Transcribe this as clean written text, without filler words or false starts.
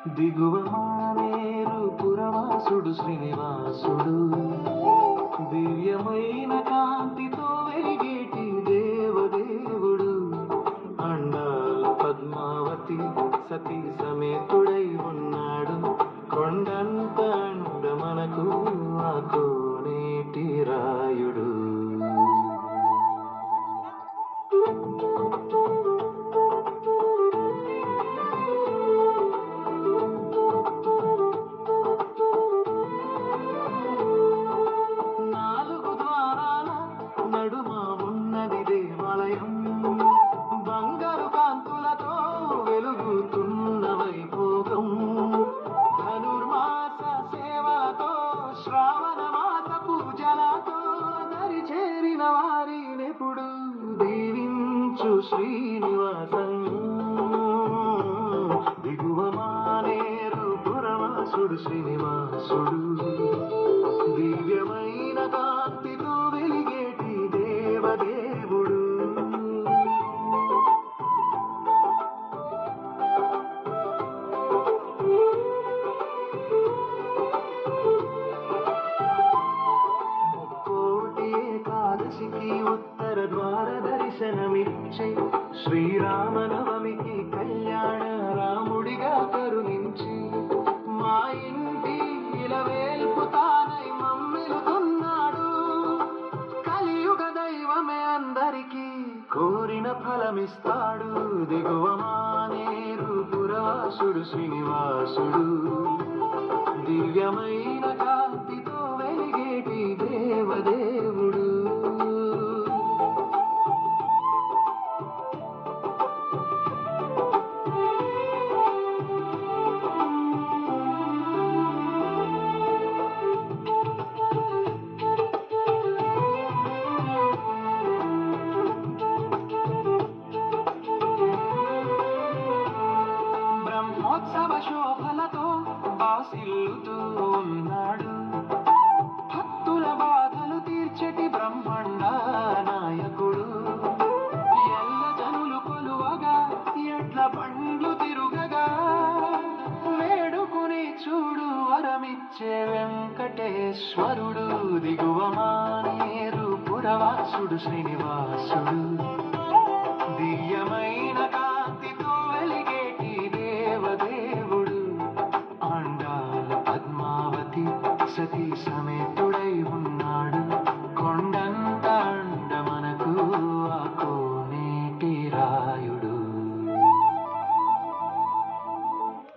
దిగువ మానేరు పురవాసుడు శ్రీనివాసుడు, దివ్యమైన కాంతితో వెలిగేటి దేవదేవుడు. అండాల పద్మావతి సతీ సమేతుడై ఉన్నాడు, కొండంత అండ మనకు ఆ కోనేటి రాయుడు. నాలుగు ద్వారాల నడుమ ఉన్నది దేవాలయం, బంగారు కాంతులతో వెలుగుతున్న వైభోగం. ధనుర్మాస సేవలతో శ్రావణ మాస పూజలతో దరి చేరిన వారినెప్పుడు దీవించు శ్రీనివాసం. దిగువ మానేరు పురవాసుడు శ్రీనివాసుడు, దివ్యమైన కాంతితో వెలిగేటి దేవదేవుడు. ముక్కోటి ఏకాదశికి ఉత్తర ద్వార దర్శనమిచ్చే శ్రీరామనవమికి కళ్యాణ రాముడిగా కరుణించి మా ఇంటి ఇలవేల్పు తానై మమ్మిలుతున్నాడు. కలియుగ దైవమే అందరికీ కోరిన ఫలమిస్తాడు. దిగువ మానేరు పురవాసుడు శ్రీనివాసుడు, దివ్యమైన కాంతితో వెలిగేటి దేవదేవుడు. బ్రహ్మోత్సవ శోభలతో బాసిల్లుతూ ఉన్నాడు, భక్తుల బాధలు తీర్చెటి బ్రహ్మాండ నాయకుడు. ఎల్ల జనులు కొలువగా ఎడ్ల బండ్లు తిరుగగా వేడుకుని చూడు వరమిచ్చే వెంకటేశ్వరుడు. దిగువ మానేరు పురవాసుడు శ్రీనివాసుడు, దివ్యమైన కాంతితో వెలిగేటి దేవదేవుడు. అండాల పద్మావతి సతీ సమేతుడై ఉన్నాడు, కొండంత అండ మనకు ఆ కోనేటి రాయుడు.